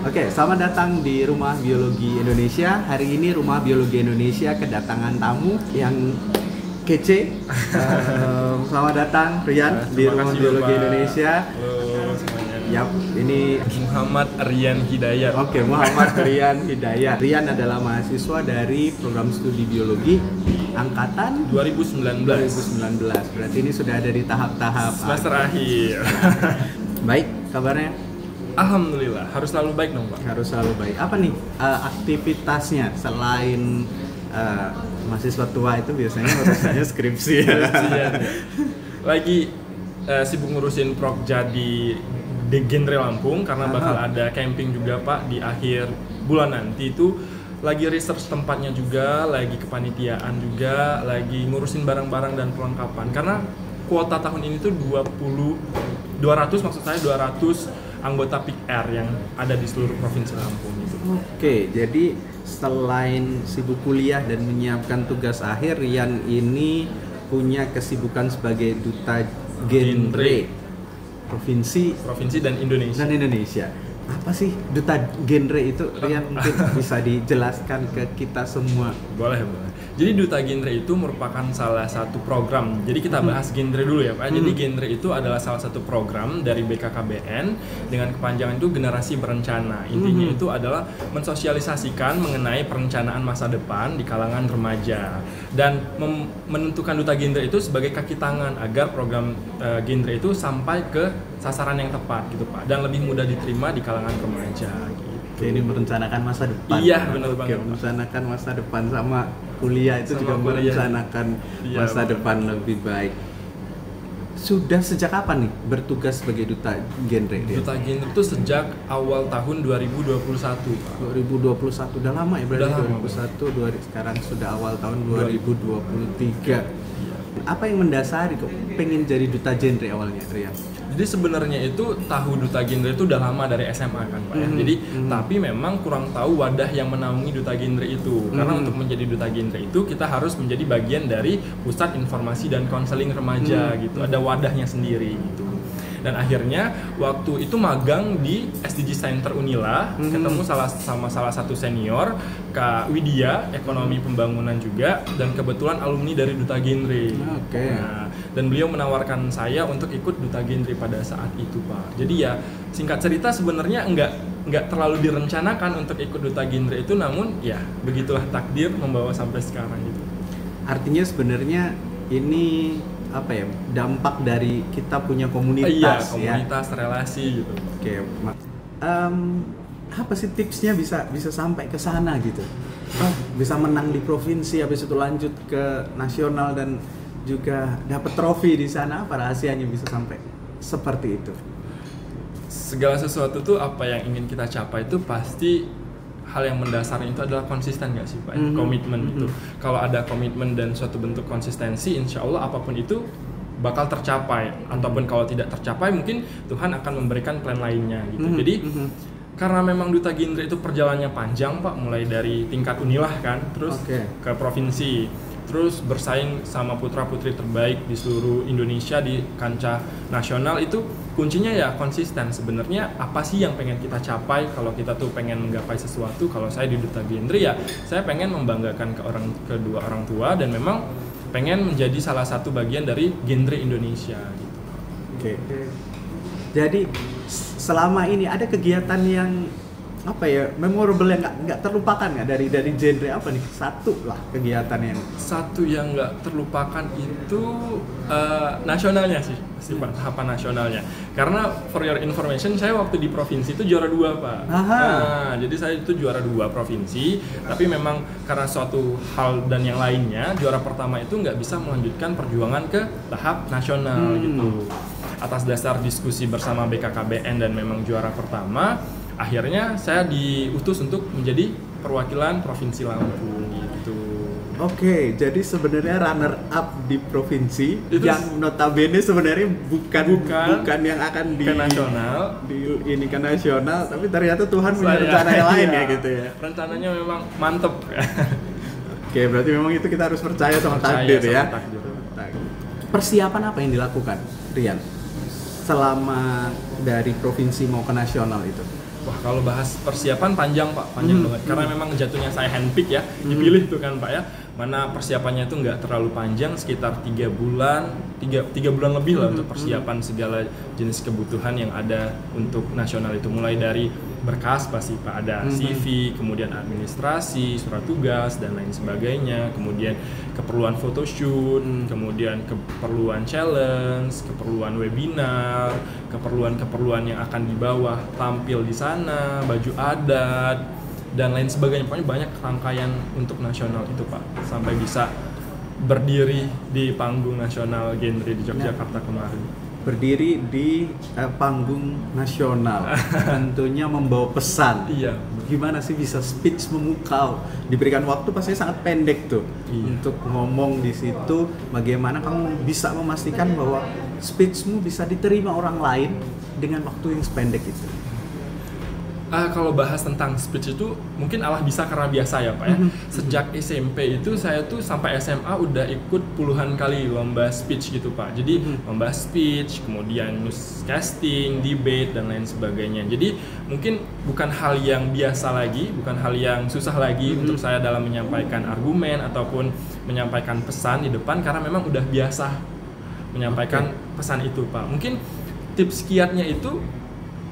Oke, selamat datang di Rumah Biologi Indonesia. Hari ini Rumah Biologi Indonesia kedatangan tamu yang kece. Selamat datang Rian di Rumah Biologi Indonesia. Halo semuanya. Yap, ini Muhammad Rian Hidayat. Oke, Muhammad Rian Hidayat. Rian adalah mahasiswa dari program studi biologi angkatan 2019. Berarti ini sudah ada di tahap-tahap Semester akhir. Baik, kabarnya? Alhamdulillah, harus selalu baik dong Pak. Harus selalu baik. Apa nih aktivitasnya selain mahasiswa tua itu biasanya urusannya skripsi ya? Lagi sibuk ngurusin Prokja di Genre Lampung karena bakal ada camping juga Pak di akhir bulan nanti. Itu lagi research tempatnya juga, lagi kepanitiaan juga, lagi ngurusin barang-barang dan perlengkapan. Karena kuota tahun ini tuh 200 anggota PIKR yang ada di seluruh provinsi Lampung gitu. Oke, jadi selain sibuk kuliah dan menyiapkan tugas akhir, Rian ini punya kesibukan sebagai duta genre provinsi dan Indonesia. Apa sih duta genre itu? Rian mungkin bisa dijelaskan ke kita semua. Boleh. Jadi duta genre itu merupakan salah satu program. Jadi kita bahas genre dulu ya Pak. Jadi genre itu adalah salah satu program dari BKKBN dengan kepanjangan itu generasi berencana. Intinya itu adalah mensosialisasikan mengenai perencanaan masa depan di kalangan remaja dan menentukan duta genre itu sebagai kaki tangan agar program genre itu sampai ke sasaran yang tepat gitu Pak dan lebih mudah diterima di kalangan remaja gitu. Oke, ini merencanakan masa depan. Iya, benar banget. Merencanakan masa depan sama kuliah itu juga merencanakan masa depan lebih baik. Sudah sejak kapan nih bertugas sebagai duta genre? Duta genre itu sejak awal tahun 2021 Pak. 2021 udah lama ya berarti. Udah 2021 sekarang sudah awal tahun 2023. Apa yang mendasari kok pengen jadi duta genre awalnya, Rian? Jadi sebenarnya itu tahu duta genre itu udah lama dari SMA kan Pak ya. Jadi tapi memang kurang tahu wadah yang menaungi duta genre itu. Karena untuk menjadi duta genre itu kita harus menjadi bagian dari pusat informasi dan konseling remaja gitu. Ada wadahnya sendiri gitu. Dan akhirnya waktu itu magang di SDG Center Unila, ketemu sama salah satu senior Kak Widya, ekonomi pembangunan juga, dan kebetulan alumni dari duta genre. Nah, dan beliau menawarkan saya untuk ikut duta genre pada saat itu Pak. Jadi ya singkat cerita sebenarnya nggak terlalu direncanakan untuk ikut duta genre itu, namun ya begitulah takdir membawa sampai sekarang gitu. Artinya sebenarnya ini apa ya, dampak dari kita punya komunitas, komunitas relasi gitu. Oke, apa sih tipsnya bisa sampai ke sana gitu? Bisa menang di provinsi, habis itu lanjut ke nasional dan juga dapat trofi di sana. Apa rahasianya bisa sampai seperti itu? Segala sesuatu tuh apa yang ingin kita capai itu pasti hal yang mendasar itu adalah konsisten nggak sih Pak? Komitmen itu. Kalau ada komitmen dan suatu bentuk konsistensi, insya Allah apapun itu bakal tercapai. Ataupun kalau tidak tercapai, mungkin Tuhan akan memberikan plan lainnya gitu. Jadi karena memang duta genre itu perjalanannya panjang Pak, mulai dari tingkat unilah kan, terus ke provinsi, terus bersaing sama putra-putri terbaik di seluruh Indonesia di kancah nasional. Itu kuncinya ya konsisten. Sebenarnya apa sih yang pengen kita capai? Kalau kita tuh pengen menggapai sesuatu, kalau saya di duta genre ya saya pengen membanggakan kedua orang tua dan memang pengen menjadi salah satu bagian dari genre Indonesia gitu. Oke. Jadi selama ini ada kegiatan yang apa ya, memorable yang nggak terlupakan nggak dari genre apa nih? Satu yang nggak terlupakan itu nasionalnya sih Pak, tahapan nasionalnya. Karena for your information, saya waktu di provinsi itu juara 2 Pak. Nah, jadi saya itu juara 2 provinsi, tapi memang karena suatu hal dan yang lainnya, juara pertama itu nggak bisa melanjutkan perjuangan ke tahap nasional gitu. Atas dasar diskusi bersama BKKBN dan memang juara pertama, akhirnya saya diutus untuk menjadi perwakilan Provinsi Lampung gitu. Oke, jadi sebenarnya runner up di provinsi itu yang notabene sebenarnya bukan yang akan ke nasional, ini ke nasional, tapi ternyata Tuhan punya rencana yang lain ya gitu ya. Rencananya memang mantep. Oke, berarti memang itu kita harus percaya sama takdir ya. Persiapan apa yang dilakukan, Rian, selama dari provinsi mau ke nasional itu? Wah, kalau bahas persiapan panjang Pak, panjang banget. Karena memang jatuhnya saya handpick ya, dipilih tuh kan Pak ya. Mana persiapannya itu nggak terlalu panjang, sekitar 3 bulan, 3 bulan lebih lah untuk persiapan segala jenis kebutuhan yang ada untuk nasional itu. Mulai dari berkas pasti Pak, ada CV, kemudian administrasi, surat tugas dan lain sebagainya, kemudian keperluan photoshoot, kemudian keperluan challenge, keperluan webinar, keperluan yang akan dibawa tampil di sana, baju adat dan lain sebagainya. Pokoknya banyak rangkaian untuk nasional itu Pak, sampai bisa berdiri di panggung nasional genre di Yogyakarta kemarin. Berdiri di panggung nasional, tentunya membawa pesan. Iya. Gimana sih bisa speech memukau? Diberikan waktu pasti sangat pendek tuh untuk ngomong di situ. Bagaimana kamu bisa memastikan bahwa speechmu bisa diterima orang lain dengan waktu yang sependek itu? Kalau bahas tentang speech itu mungkin Allah bisa karena biasa ya Pak ya. Sejak SMP itu saya tuh sampai SMA udah ikut puluhan kali lomba speech gitu Pak. Jadi lomba speech, kemudian newscasting, debate dan lain sebagainya. Jadi mungkin bukan hal yang biasa lagi, bukan hal yang susah lagi untuk saya dalam menyampaikan argumen ataupun menyampaikan pesan di depan, karena memang udah biasa menyampaikan pesan itu Pak. Mungkin tips kiatnya itu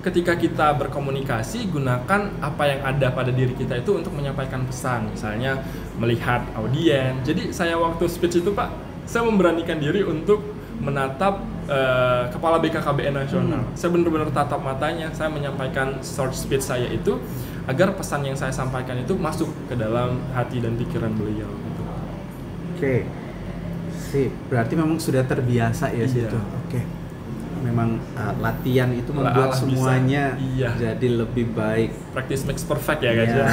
ketika kita berkomunikasi, gunakan apa yang ada pada diri kita itu untuk menyampaikan pesan. Misalnya melihat audiens. Jadi saya waktu speech itu Pak, saya memberanikan diri untuk menatap kepala BKKBN nasional. Saya benar-benar tatap matanya, saya menyampaikan short speech saya itu agar pesan yang saya sampaikan itu masuk ke dalam hati dan pikiran beliau. Gitu. Oke, sip. Berarti memang sudah terbiasa ya situ. Oke. Memang latihan itu membuat semuanya jadi lebih baik. Practice makes perfect ya guys ya.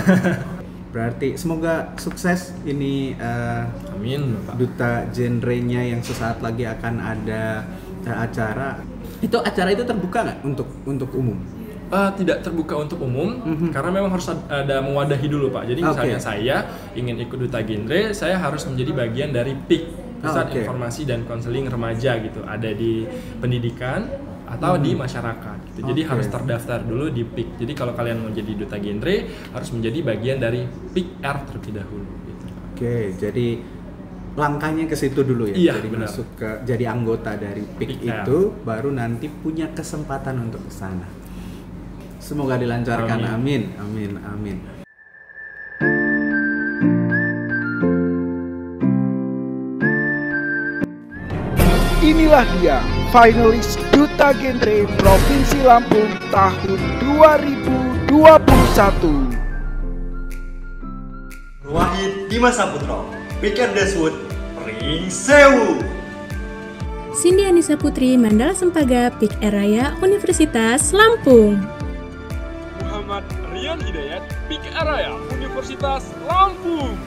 Berarti semoga sukses ini. Amin Pak. Duta Genrenya yang sesaat lagi akan ada acara. Itu acara itu terbuka nggak untuk umum? Tidak terbuka untuk umum karena memang harus ada mewadahi dulu Pak. Jadi misalnya saya ingin ikut Duta Genre, saya harus menjadi bagian dari PIK, Pusat Informasi dan Konseling Remaja gitu, ada di pendidikan atau di masyarakat gitu. Jadi harus terdaftar dulu di PIK. Jadi kalau kalian mau jadi Duta Genre harus menjadi bagian dari PIK-R terlebih dahulu gitu. Oke, jadi langkahnya ke situ dulu ya. Iya, jadi benar. masuk ke jadi anggota dari PIK itu, baru nanti punya kesempatan untuk ke sana. Semoga dilancarkan. Amin. Amin. Amin. Inilah dia finalis Duta Genre Provinsi Lampung tahun 2021. Wahid Dimas Saputro, Pikir Deswood, Ring Sewu. Cindy Anissa Putri, Mandala Sempaga, PIK Raya, Universitas Lampung. Muhammad Rian Hidayat, PIK Raya, Universitas Lampung.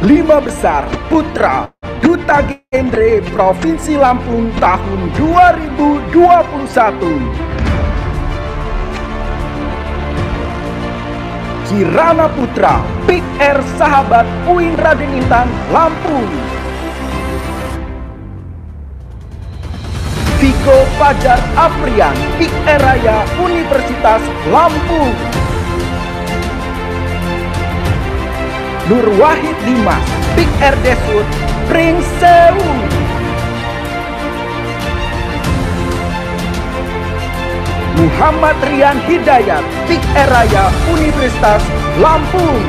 Lima besar putra Duta Genre Provinsi Lampung tahun 2021. Kirana Putra, PIK-R Sahabat UIN Raden Intan, Lampung. Viko Fajar Aprian, PIK-R Raya, Universitas Lampung. Nur Wahid Dimas, PIK-R Deswood, Ring Sewu. Muhammad Rian Hidayat, PIK-R Raya, Universitas Lampung.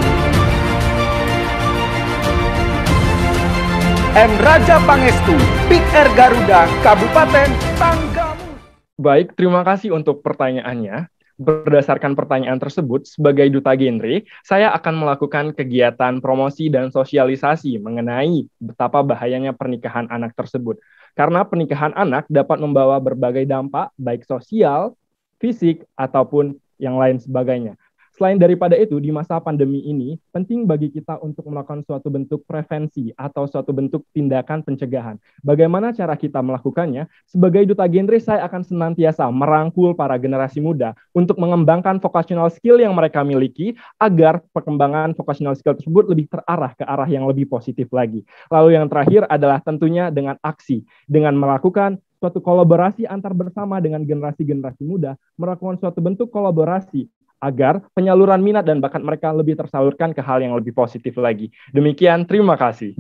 M. Raja Pangestu, PIK-R Garuda, Kabupaten Tanggamus. Baik, terima kasih untuk pertanyaannya. Berdasarkan pertanyaan tersebut, sebagai duta genre, saya akan melakukan kegiatan promosi dan sosialisasi mengenai betapa bahayanya pernikahan anak tersebut. Karena pernikahan anak dapat membawa berbagai dampak, baik sosial, fisik, ataupun yang lain sebagainya. Selain daripada itu, di masa pandemi ini, penting bagi kita untuk melakukan suatu bentuk prevensi atau suatu bentuk tindakan pencegahan. Bagaimana cara kita melakukannya? Sebagai duta genre, saya akan senantiasa merangkul para generasi muda untuk mengembangkan vocational skill yang mereka miliki agar perkembangan vocational skill tersebut lebih terarah ke arah yang lebih positif lagi. Lalu yang terakhir adalah tentunya dengan aksi, dengan melakukan suatu kolaborasi antar bersama dengan generasi-generasi muda, melakukan suatu bentuk kolaborasi agar penyaluran minat dan bakat mereka lebih tersalurkan ke hal yang lebih positif lagi. Demikian, terima kasih.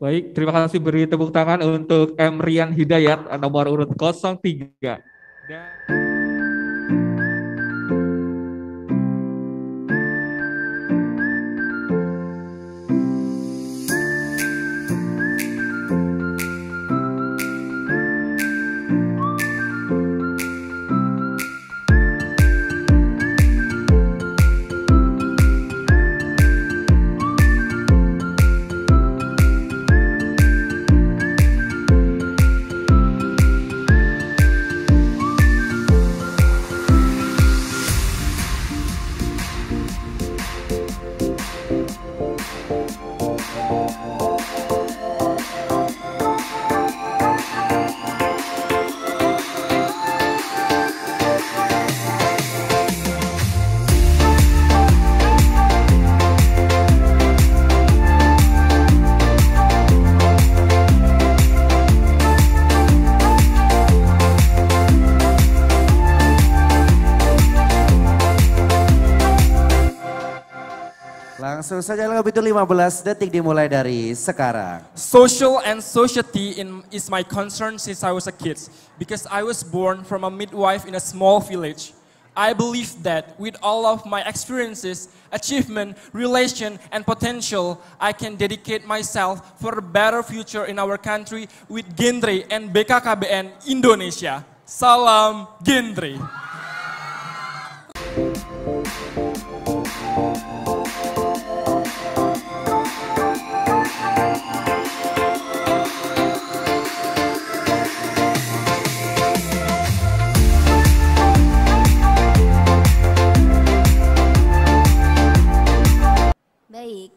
Baik, terima kasih, beri tepuk tangan untuk M. Rian Hidayat, nomor urut 03. Langsung saja lebih itu 15 detik dimulai dari sekarang. Social and society is my concern since I was a kid. Because I was born from a midwife in a small village. I believe that with all of my experiences, achievement, relation, and potential, I can dedicate myself for a better future in our country with genre and BKKBN Indonesia. Salam genre. Baik,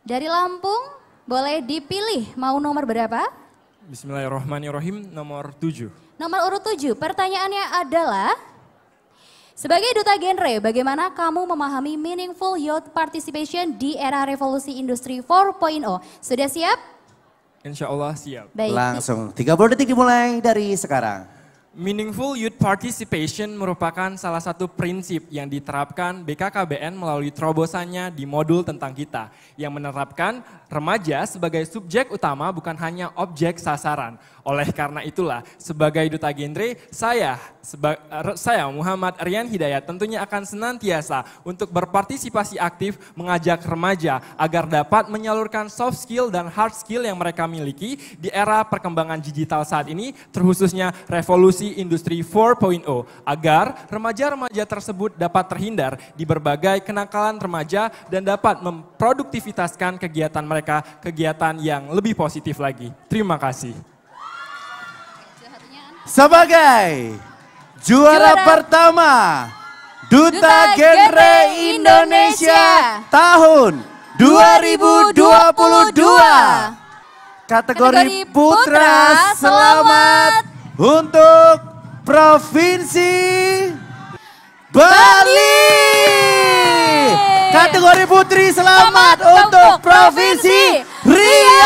dari Lampung boleh dipilih mau nomor berapa? Bismillahirrahmanirrahim, nomor 7. Nomor urut 7, pertanyaannya adalah, sebagai duta genre, bagaimana kamu memahami meaningful youth participation di era revolusi industri 4.0? Sudah siap? Insya Allah siap. Baik. Langsung 30 detik dimulai dari sekarang. Meaningful Youth Participation merupakan salah satu prinsip yang diterapkan BKKBN melalui terobosannya di modul tentang kita, yang menerapkan remaja sebagai subjek utama bukan hanya objek sasaran. Oleh karena itulah, sebagai duta genre, saya Muhammad Rian Hidayat tentunya akan senantiasa untuk berpartisipasi aktif mengajak remaja agar dapat menyalurkan soft skill dan hard skill yang mereka miliki di era perkembangan digital saat ini, terkhususnya revolusi industri 4.0, agar remaja-remaja tersebut dapat terhindar di berbagai kenakalan remaja dan dapat memproduktivitaskan kegiatan mereka, kegiatan yang lebih positif lagi. Terima kasih. Sebagai juara pertama Duta Genre Indonesia tahun 2022 kategori putra, selamat untuk Provinsi Bali. Kategori putri, selamat untuk Provinsi Riau.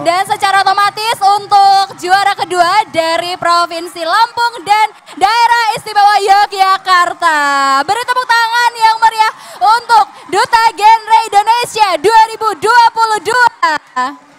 Dan secara otomatis untuk juara kedua dari Provinsi Lampung dan Daerah Istimewa Yogyakarta. Beri tepuk tangan yang meriah untuk Duta Genre Indonesia 2022.